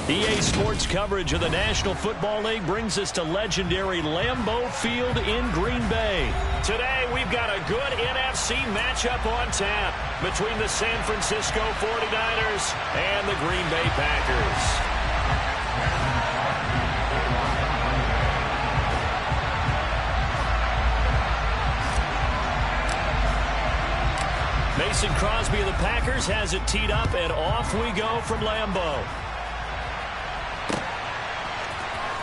EA Sports coverage of the National Football League brings us to legendary Lambeau Field in Green Bay. Today, we've got a good NFC matchup on tap between the San Francisco 49ers and the Green Bay Packers. Mason Crosby of the Packers has it teed up, and off we go from Lambeau.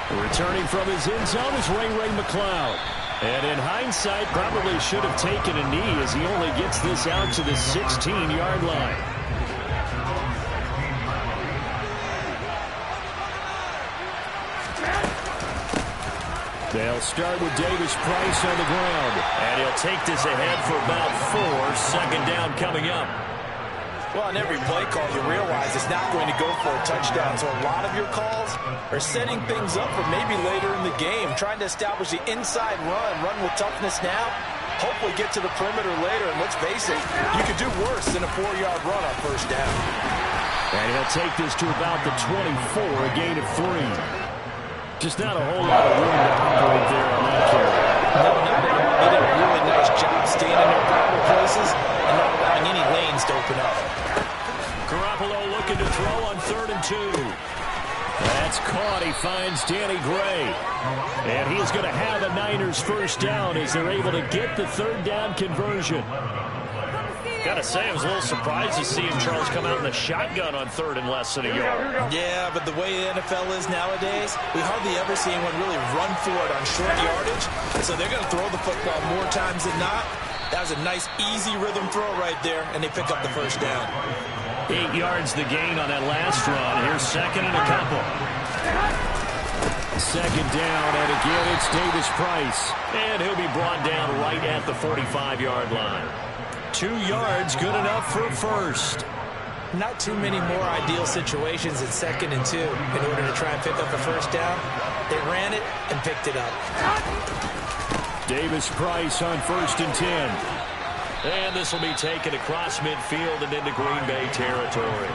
Returning from his end zone is Ray McLeod. And in hindsight, probably should have taken a knee as he only gets this out to the 16-yard line. They'll start with Davis Price on the ground. And he'll take this ahead for about 4. Second down coming up. Well, on every play call, you realize it's not going to go for a touchdown. So a lot of your calls are setting things up for maybe later in the game, trying to establish the inside run with toughness now, hopefully get to the perimeter later. And let's face it, you could do worse than a 4-yard run on first down. And he'll take this to about the 24, a gain of 3. Just not a whole lot of room to operate there on that carry. No, not anymore. They did a really nice job staying in their proper places and not allowing any lanes to open up. Garoppolo looking to throw on 3rd and 2. That's caught. He finds Danny Gray. And he's going to have a Niners first down as they're able to get the 3rd down conversion. Gotta say, I was a little surprised to see him, Charles, come out in the shotgun on 3rd and less than a yard. Yeah, but the way the NFL is nowadays, we hardly ever see anyone really run for it on short yardage. So they're going to throw the football more times than not. That was a nice, easy rhythm throw right there, and they pick up the first down. 8 yards the gain on that last run. Here's 2nd and a couple. 2nd down, and again it's Davis Price. And he'll be brought down right at the 45-yard line. 2 yards, good enough for a first. Not too many more ideal situations at 2nd and 2 in order to try and pick up the first down. They ran it and picked it up. Davis Price on 1st and 10. And this will be taken across midfield and into Green Bay territory.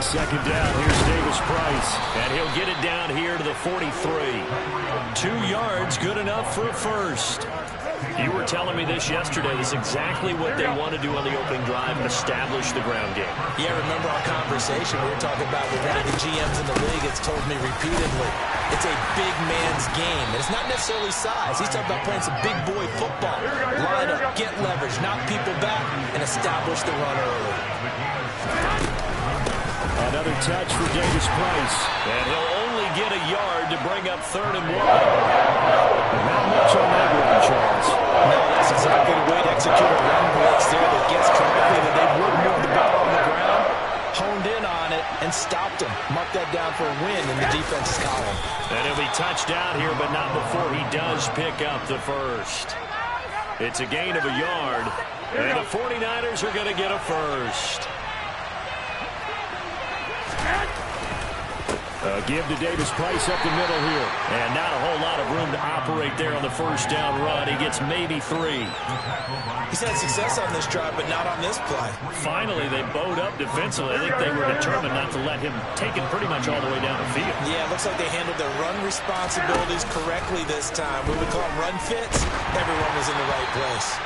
Second down, here's Davis Price. And he'll get it down here to the 43. 2 yards, good enough for a first. You were telling me this yesterday. This is exactly what they want to do on the opening drive, establish the ground game. Yeah, remember our conversation we were talking about with one of the GMs in the league. It's told me repeatedly, it's a big man's game. And it's not necessarily size. He's talking about playing some big boy football. Line up, get leverage, knock people back, and establish the run early. Another touch for Davis Price. And he'll only get a yard to bring up 3rd and 1. Not much on that one, Charles. No, that's exactly the way to execute a run blitz there that gets correctly that they would move the ball on the ground, honed in on it, and stopped him. Mark that down for a win in the defense's column. And he'll be touched down here, but not before he does pick up the first. It's a gain of a yard, and the 49ers are going to get a first. Give to Davis Price up the middle here. And not a whole lot of room to operate there on the first down run. He gets maybe 3. He's had success on this drive, but not on this play. Finally, they bowed up defensively. I think they were determined not to let him take it pretty much all the way down the field. Yeah, it looks like they handled their run responsibilities correctly this time. We would call them run fits. Everyone was in the right place.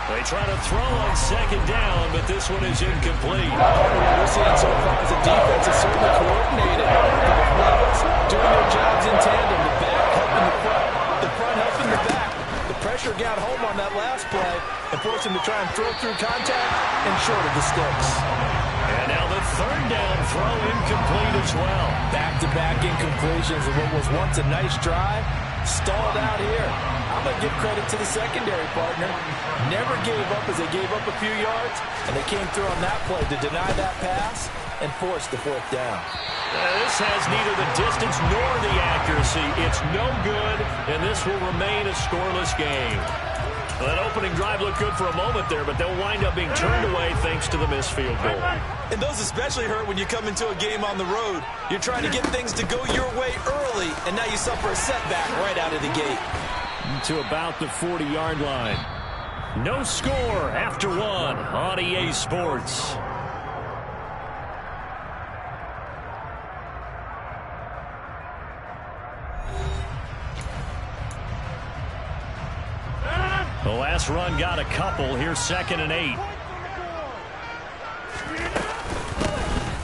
They try to throw on 2nd down, but this one is incomplete. What we're seeing so far is the defense is certainly coordinated. Both levels doing their jobs in tandem. The back helping the front helping the back. The pressure got home on that last play and forced him to try and throw through contact and short of the sticks. And now the 3rd down throw incomplete as well. Back-to-back incompletions of what was once a nice drive. Stalled out here. I'm going to give credit to the secondary partner. Never gave up as they gave up a few yards, and they came through on that play to deny that pass and force the 4th down. This has neither the distance nor the accuracy. It's no good, and this will remain a scoreless game. Well, that opening drive looked good for a moment there, but they'll wind up being turned away thanks to the missed field goal. And those especially hurt when you come into a game on the road. You're trying to get things to go your way early, and now you suffer a setback right out of the gate. To about the 40-yard line. No score after one on EA Sports. The last run got a couple. Here's 2nd and 8.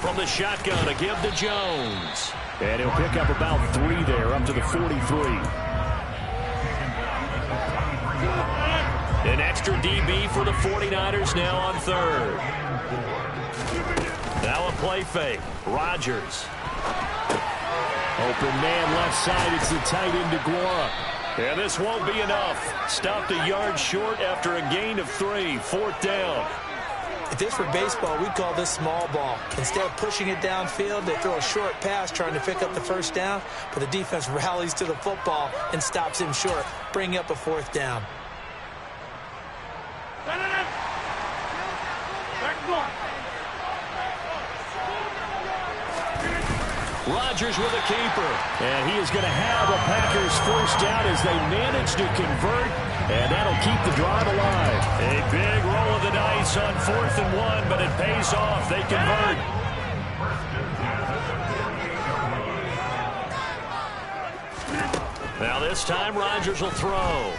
From the shotgun, a give to Jones. And he'll pick up about 3 there, up to the 43. An extra DB for the 49ers now on 3rd. Now a play fake. Rodgers. Open man left side. It's the tight end DeGuara. And this won't be enough. Stopped a yard short after a gain of 3. 4th down. If this were baseball, we'd call this small ball. Instead of pushing it downfield, they throw a short pass trying to pick up the 1st down, but the defense rallies to the football and stops him short, bringing up a 4th down. Rodgers with a keeper. And he is going to have a Packers 1st down as they manage to convert. And that'll keep the drive alive. A big roll of the dice on 4th and 1, but it pays off. They convert. Now this time Rodgers will throw.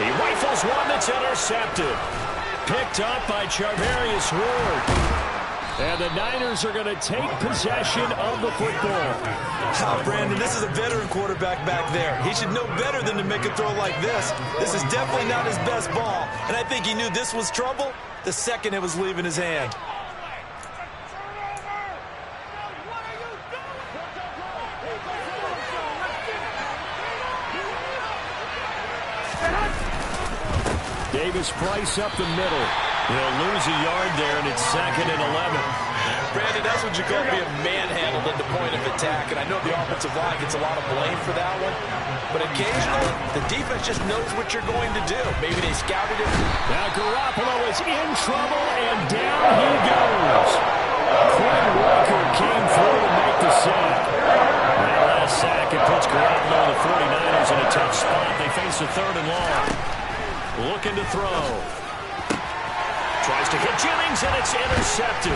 He rifles one that's intercepted. Picked up by Charvarius Ward. And the Niners are going to take possession of the football. Brandon, this is a veteran quarterback back there. He should know better than to make a throw like this. This is definitely not his best ball. And I think he knew this was trouble the second it was leaving his hand. Davis Price up the middle. He'll lose a yard there, and it's 2nd and 11. Brandon, that's what you call being manhandled at the point of attack. And I know the offensive line gets a lot of blame for that one. But occasionally, the defense just knows what you're going to do. Maybe they scouted it. Now Garoppolo is in trouble, and down he goes. Quinn Walker came through to make the sack. That last sack, it puts Garoppolo and the 49ers in a tough spot. They face a 3rd and long. Looking to throw. Tries to hit Jennings, and it's intercepted.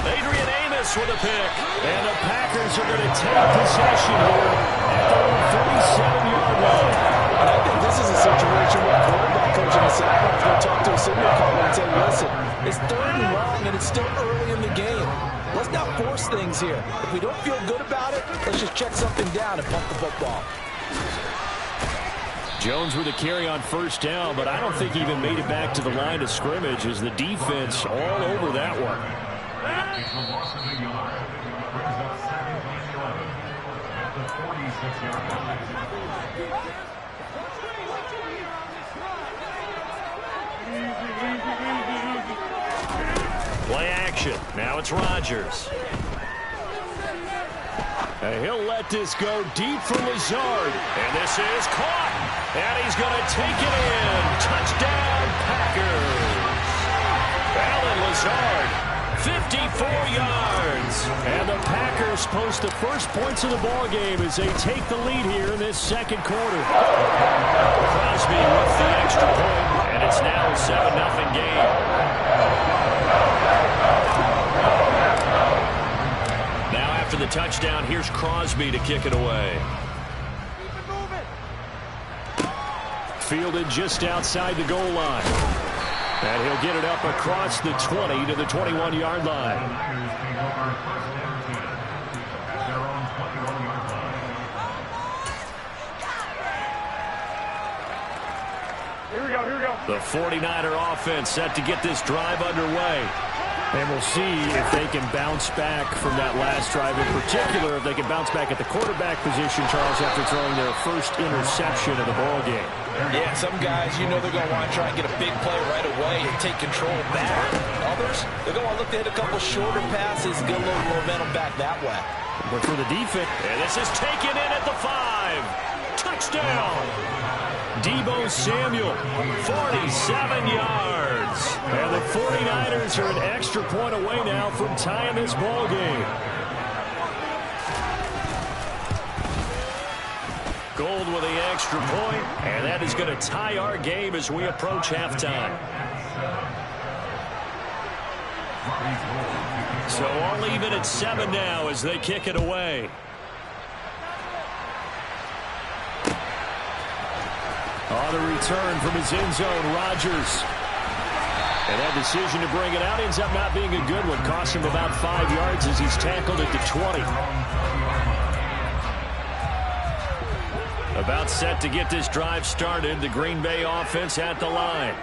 Adrian Amos with a pick. And the Packers are going to take possession here at the 37-yard line. And I think this is a situation where quarterback coach in the sideline is going to talk to a signal caller and say, listen, it's 3rd and long, and it's still early in the game. Let's not force things here. If we don't feel good about it, let's just check something down and pump the football. Jones with a carry on 1st down, but I don't think he even made it back to the line of scrimmage as the defense all over that one. Play action. Now it's Rodgers. And he'll let this go deep for Lazard. And this is caught. And he's going to take it in. Touchdown, Packers. Alan Lazard, 54 yards. And the Packers post the first points of the ball game as they take the lead here in this 2nd quarter. Crosby with the extra point, and it's now a 7-0 game. Now after the touchdown, here's Crosby to kick it away. Fielded just outside the goal line. And he'll get it up across the 20 to the 21-yard line. Here we go. The 49er offense set to get this drive underway. And we'll see if they can bounce back from that last drive. In particular, if they can bounce back at the quarterback position, Charles, after throwing their first interception of the ball game. Yeah, some guys, you know they're going to want to try and get a big play right away and take control back. Others, they're going to want to look to hit a couple shorter passes and get a little momentum back that way. But for the defense, and this is taken in at the 5. Touchdown! Deebo Samuel, 47 yards. And the 49ers are an extra point away now from tying this ball game. Gold with the extra point, and that is going to tie our game as we approach halftime. So all even at 7 now as they kick it away. On the return from his end zone, Rodgers. And that decision to bring it out ends up not being a good one. Cost him about 5 yards as he's tackled at the 20. About set to get this drive started. The Green Bay offense at the line.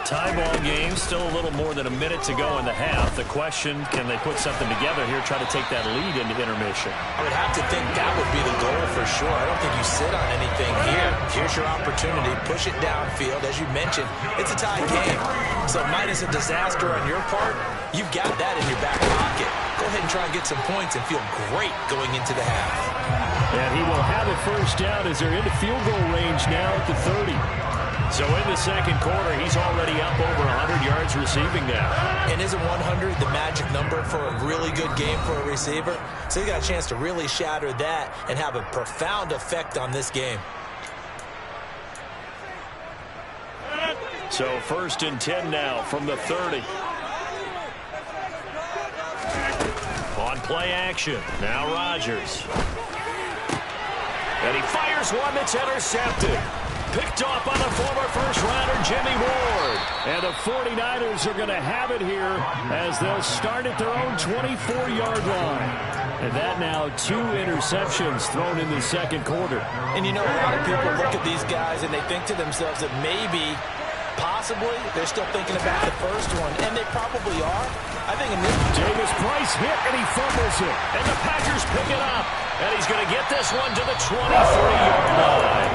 Tie ball game, still a little more than a minute to go in the half. The question, can they put something together here, try to take that lead into intermission? I would have to think that would be the goal for sure. I don't think you sit on anything here. Here's your opportunity. Push it downfield. As you mentioned, it's a tie game. So minus a disaster on your part, you've got that in your back pocket. Go ahead and try and get some points and feel great going into the half. And he will have a first down as they're into field goal range now at the 30. So in the second quarter, he's already up over 100 yards receiving now. And isn't 100 the magic number for a really good game for a receiver? So he got a chance to really shatter that and have a profound effect on this game. So 1st and 10 now from the 30. On play action. Now Rodgers. And he fires one that's intercepted. Picked off by the former first-rounder Jimmy Ward. And the 49ers are going to have it here as they'll start at their own 24-yard line. And that now 2 interceptions thrown in the second quarter. And you know, a lot of people look at these guys and they think to themselves that maybe, possibly, they're still thinking about the first one. And they probably are. I think in this... Davis Price hit and he fumbles it. And the Packers pick it up. And he's going to get this one to the 23-yard line.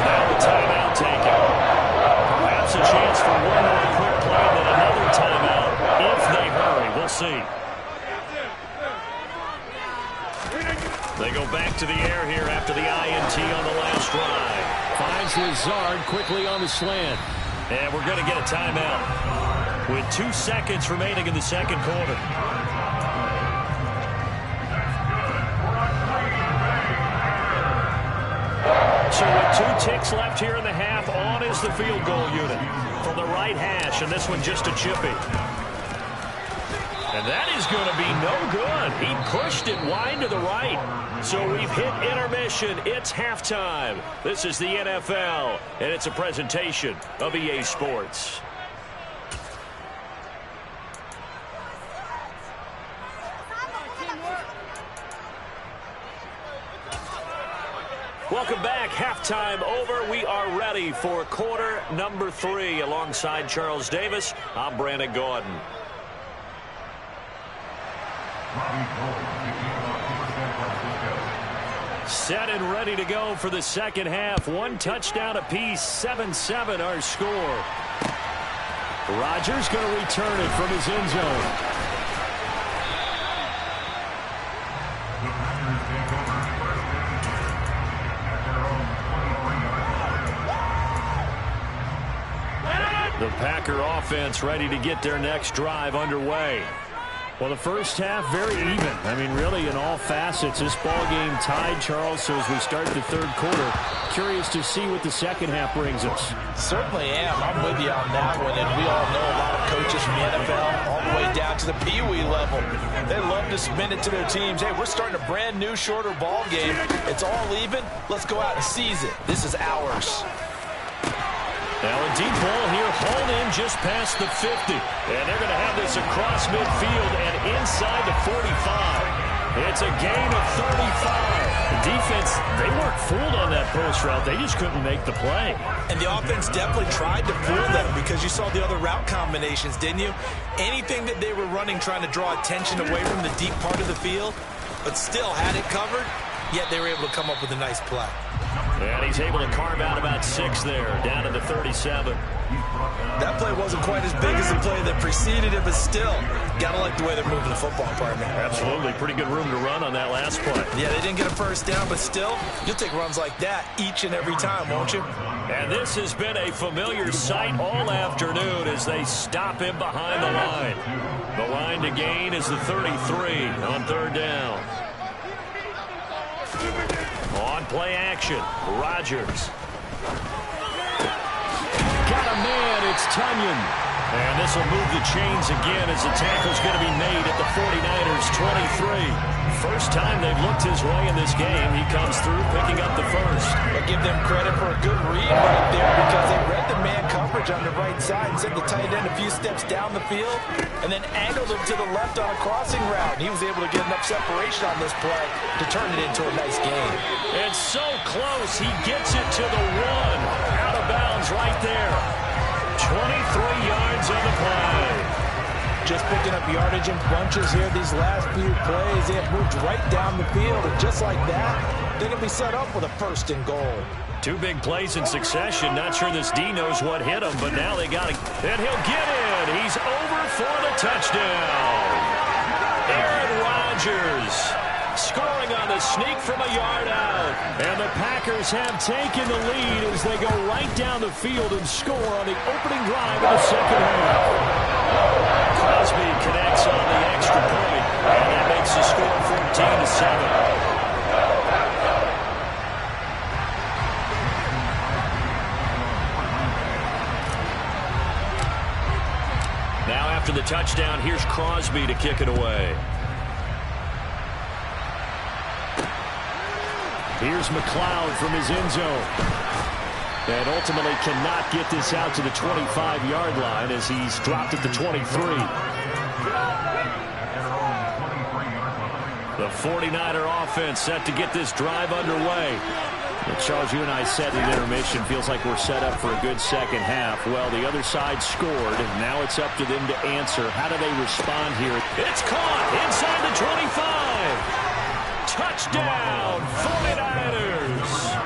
Now the timeout taken. Perhaps a chance for one more quick play and then another timeout if they hurry. We'll see. They go back to the air here after the INT on the last drive. Finds Lazard quickly on the slant. And we're going to get a timeout with 2 seconds remaining in the second quarter. So with 2 ticks left here in the half, on is the field goal unit from the right hash, and this one just a chippy. And that is going to be no good. He pushed it wide to the right. So we've hit intermission. It's halftime. This is the NFL, and it's a presentation of EA Sports. Welcome back. Halftime over. We are ready for quarter number 3. Alongside Charles Davis, I'm Brandon Gordon. Set and ready to go for the second half. 1 touchdown apiece. 7-7 our score. Rodgers going to return it from his end zone. The Packer offense ready to get their next drive underway. Well, the first half very even. I mean, really in all facets. This ball game tied, Charles. So as we start the third quarter, curious to see what the second half brings us. Certainly am. I'm with you on that one. And we all know a lot of coaches from the NFL all the way down to the Pee-wee level. They love to spin it to their teams. Hey, we're starting a brand new, shorter ball game. It's all even. Let's go out and seize it. This is ours. Now a deep ball here, hauled in just past the 50. And they're going to have this across midfield and inside the 45. It's a gain of 35. The defense, they weren't fooled on that post route. They just couldn't make the play. And the offense definitely tried to fool them because you saw the other route combinations, didn't you? Anything that they were running trying to draw attention away from the deep part of the field, but still had it covered, yet they were able to come up with a nice play. And he's able to carve out about 6 there, down to the 37. That play wasn't quite as big as the play that preceded it, but still, gotta like the way they're moving the football, partner. Absolutely. Pretty good room to run on that last play. Yeah, they didn't get a first down, but still, you'll take runs like that each and every time, won't you? And this has been a familiar sight all afternoon as they stop him behind the line. The line to gain is the 33 on third down. On play action. Rodgers. Got a man. It's Tunyon. And this will move the chains again as the tackle's going to be made at the 49ers 23. First time they've looked his way in this game. He comes through picking up the first. I give them credit for a good read right there because they read the man coverage on the right side and sent the tight end a few steps down the field and then angled him to the left on a crossing route. And he was able to get enough separation on this play to turn it into a nice game. It's so close. He gets it to the one. Out of bounds right there. 23 yards on the play. Just picking up yardage in bunches here these last few plays. They have moved right down the field, and just like that, they're going to be set up with a first and goal. Two big plays in succession. Not sure this D knows what hit him, but now they got it. And he'll get in. He's over for the touchdown. Aaron Rodgers scoring on the sneak from a yard out. And the Packers have taken the lead as they go right down the field and score on the opening drive of the second half. Crosby connects on the extra point, and that makes the score 14-7. Now after the touchdown, here's Crosby to kick it away. Here's McLeod from his end zone. And ultimately cannot get this out to the 25-yard line as he's dropped at the 23. The 49er offense set to get this drive underway. Well, Charles, you and I said at intermission, feels like we're set up for a good second half. Well, the other side scored, and now it's up to them to answer. How do they respond here? It's caught inside the 25. Touchdown, 49ers.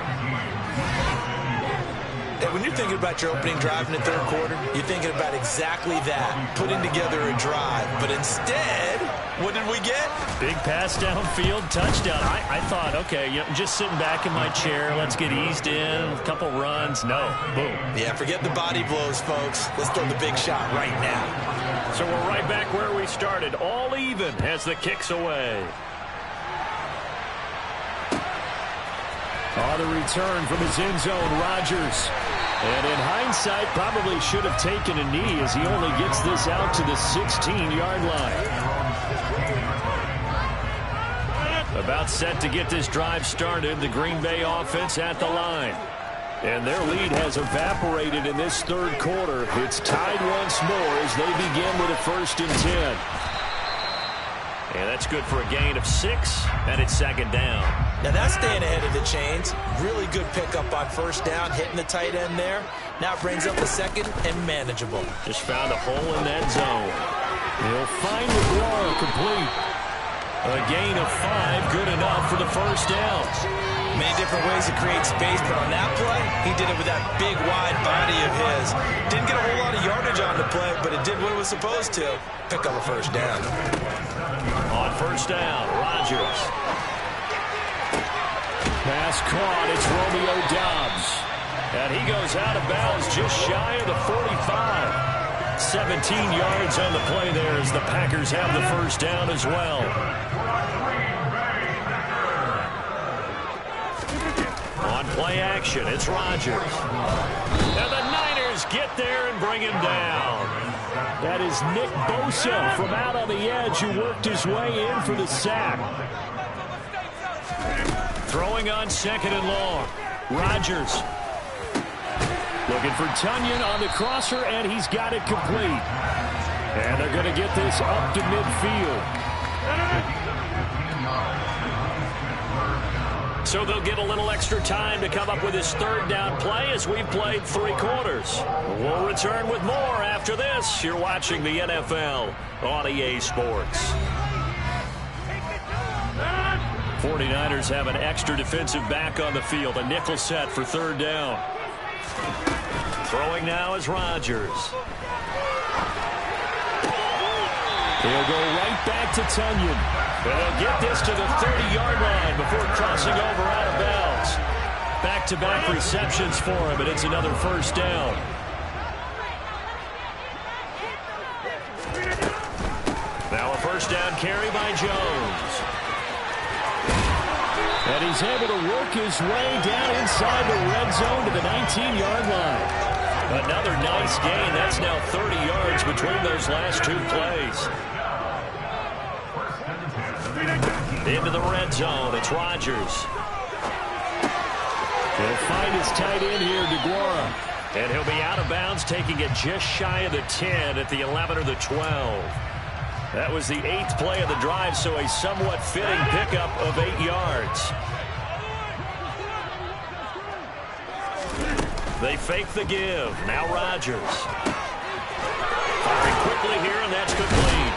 When you're thinking about your opening drive in the third quarter, you're thinking about exactly that, putting together a drive. But instead, what did we get? Big pass downfield, touchdown. I thought, okay, just sitting back in my chair, let's get eased in, a couple runs. No, boom. Yeah, forget the body blows, folks. Let's throw the big shot right now. So we're right back where we started, all even as the kick's away. On the return from his end zone, Rodgers. And in hindsight, probably should have taken a knee as he only gets this out to the 16-yard line. About set to get this drive started, the Green Bay offense at the line. And their lead has evaporated in this third quarter. It's tied once more as they begin with a 1st and 10. And that's good for a gain of 6, and it's second down. Now that's staying ahead of the chains. Really good pickup on first down, hitting the tight end there. Now brings up the second and manageable. Just found a hole in that zone. He'll find the ball complete. A gain of 5, good enough for the first down. Many different ways to create space, but on that play, he did it with that big, wide body of his. Didn't get a whole lot of yardage on the play, but it did what it was supposed to. Pick up a first down. On first down, Rodgers. Pass caught, it's Romeo Doubs. And he goes out of bounds just shy of the 45. 17 yards on the play there as the Packers have the first down as well. On play action, it's Rodgers. And the Niners get there and bring him down. That is Nick Bosa from out on the edge who worked his way in for the sack. Throwing on 2nd and long. Rodgers. Looking for Tunyon on the crosser, and he's got it complete. And they're going to get this up to midfield. So they'll get a little extra time to come up with his third down play as we've played 3 quarters. We'll return with more after this. You're watching the NFL on EA Sports. 49ers have an extra defensive back on the field. A nickel set for third down. Throwing now is Rodgers. He'll go right back to Tunyon. And he'll get this to the 30-yard line before crossing over out of bounds. Back-to-back receptions for him, and it's another first down. Now a first down carry by Jones. And he's able to work his way down inside the red zone to the 19-yard line. Another nice gain. That's now 30 yards between those last two plays. Into the red zone. It's Rodgers. He'll find his tight end here, DeGuara. And he'll be out of bounds, taking it just shy of the 10 at the 11 or the 12. That was the 8th play of the drive, so a somewhat fitting pickup of 8 yards. They fake the give. Now Rodgers. Firing quickly here, and that's complete.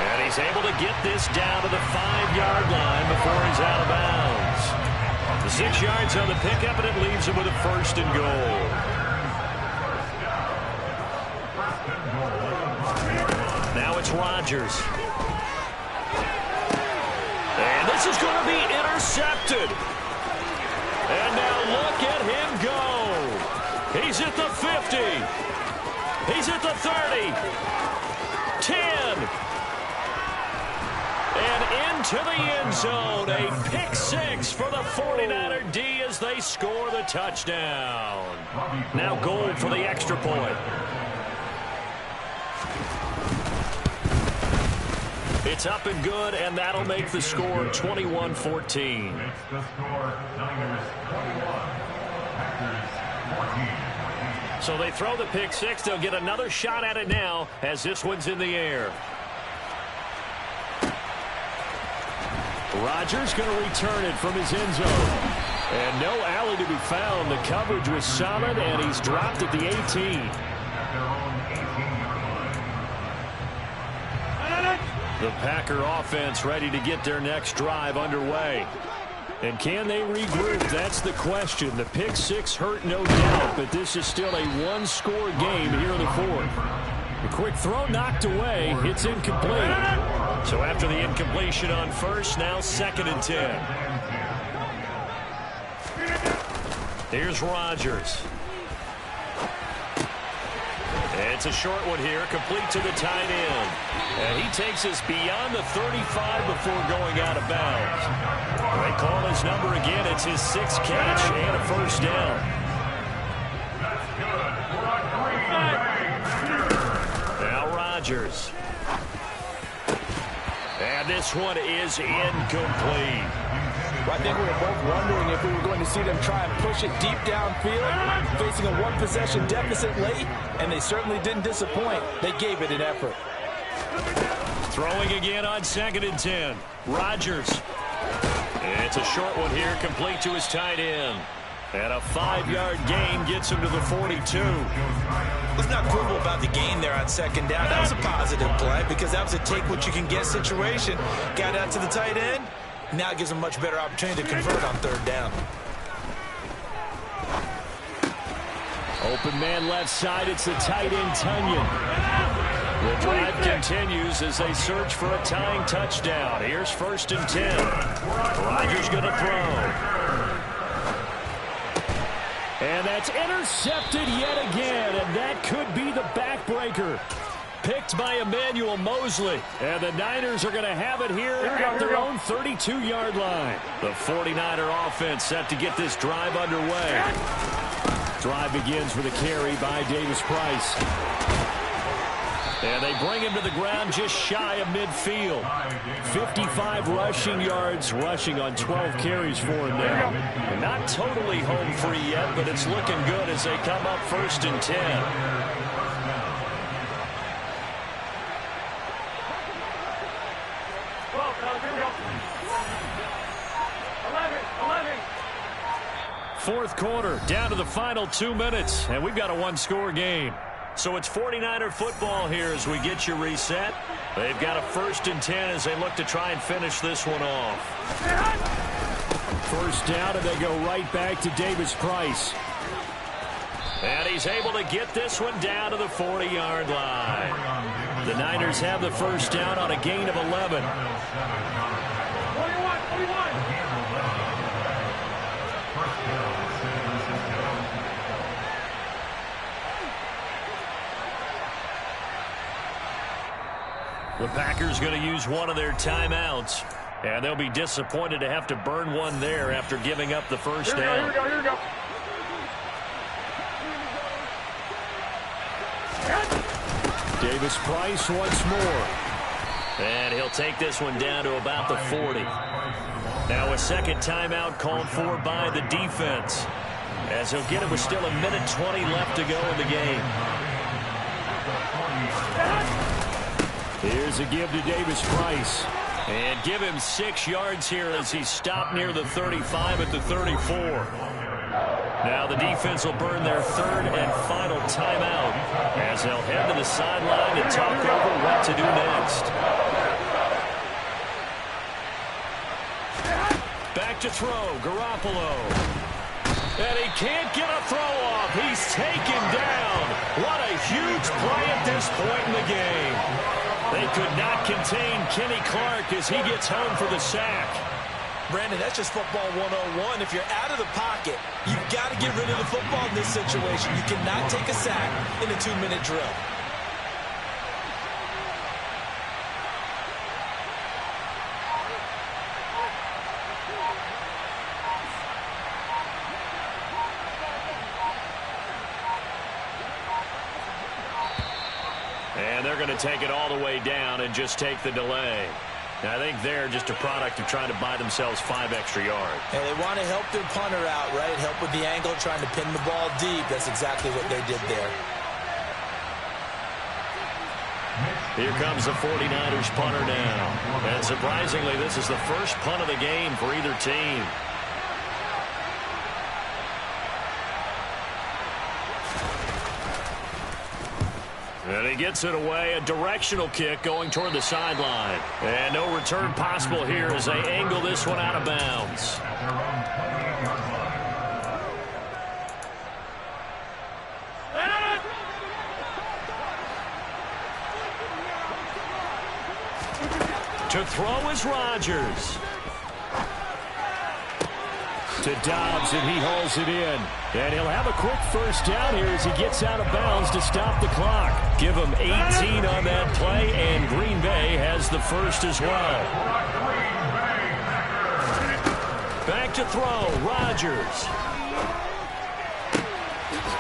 And he's able to get this down to the 5-yard line before he's out of bounds. The 6 yards on the pickup, and it leaves him with a 1st and goal. Now it's Rodgers. And this is going to be intercepted. And now look at him go. He's at the 50. He's at the 30. 10. And into the end zone. A pick 6 for the 49er D as they score the touchdown. Now goal for the extra point. It's up and good, and that'll make the score 21-14. So they throw the pick 6. They'll get another shot at it now as this one's in the air. Rodgers going to return it from his end zone. And no alley to be found. The coverage was solid, and he's dropped at the 18. The Packer offense ready to get their next drive underway. And can they regroup? That's the question. The pick 6 hurt, no doubt, but this is still a one-score game here in the 4th. The quick throw knocked away. It's incomplete. So after the incompletion on 1st, now 2nd and 10. Here's Rodgers. It's a short one here, complete to the tight end. And he takes us beyond the 35 before going out of bounds. They call his number again. It's his 6th catch and a 1st down. Now Rodgers. And this one is incomplete. I think we were both wondering if we were going to see them try and push it deep downfield, facing a one-possession deficit late, and they certainly didn't disappoint. They gave it an effort. Throwing again on 2nd and 10. Rodgers. It's a short one here, complete to his tight end. And a 5-yard gain gets him to the 42. Let's not quibble about the gain there on 2nd down. That was a positive play because that was a take-what-you-can-get situation. Got out to the tight end. Now it gives them a much better opportunity to convert on 3rd down. Open man left side. It's the tight end, Tunyon. The drive continues as they search for a tying touchdown. Here's 1st and 10. Rodgers going to throw. And that's intercepted yet again, and that could be the backbreaker. Picked by Emmanuel Mosley. And the Niners are going to have it here at their own 32-yard line. The 49er offense set to get this drive underway. Drive begins with a carry by Davis Price. And they bring him to the ground just shy of midfield. 55 rushing yards, rushing on 12 carries for him now. Not totally home free yet, but it's looking good as they come up 1st and 10. Fourth quarter, down to the final 2 minutes, and we've got a one-score game. So it's 49er football here as we get you reset. They've got a 1st and 10 as they look to try and finish this one off. 1st down, and they go right back to Davis Price. And he's able to get this one down to the 40-yard line. The Niners have the 1st down on a gain of 11. 21. The Packers going to use one of their timeouts. And they'll be disappointed to have to burn one there after giving up the first down. Here we go, here we go. Davis Price once more. And he'll take this one down to about the 40. Now a second timeout called for by the defense, as he'll get it with still 1:20 left to go in the game. Here's a give to Davis Price. And give him 6 yards here as he's stopped near the 35 at the 34. Now the defense will burn their third and final timeout as they'll head to the sideline and talk over what to do next. Back to throw, Garoppolo. And he can't get a throw off. He's taken down. What a huge play at this point in the game. They could not contain Kenny Clark as he gets home for the sack. Brandon, that's just football 101. If you're out of the pocket, you've got to get rid of the football in this situation. You cannot take a sack in a 2-minute drill. And they're going to take it all the way down and just take the delay. I think they're just a product of trying to buy themselves 5 extra yards. And they want to help their punter out, right? Help with the angle, trying to pin the ball deep. That's exactly what they did there. Here comes the 49ers punter now. And surprisingly, this is the first punt of the game for either team. And he gets it away, a directional kick going toward the sideline. And no return possible here as they angle this one out of bounds. To throw is Rodgers. To Dobbs, and he hauls it in. And he'll have a quick first down here as he gets out of bounds to stop the clock. Give him 18 on that play, and Green Bay has the first as well. Back to throw, Rodgers.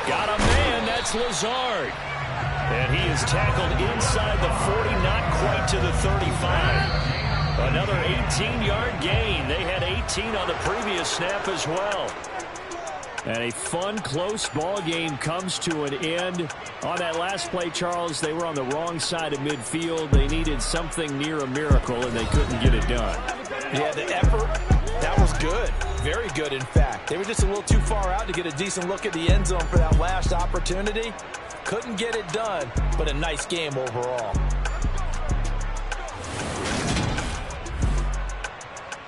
Got a man, that's Lazard. And he is tackled inside the 40, not quite to the 35. Another 18-yard gain. They had 18 on the previous snap as well. And a fun, close ball game comes to an end. On that last play, Charles, they were on the wrong side of midfield. They needed something near a miracle, and they couldn't get it done. Yeah, the effort, that was good. Very good, in fact. They were just a little too far out to get a decent look at the end zone for that last opportunity. Couldn't get it done, but a nice game overall.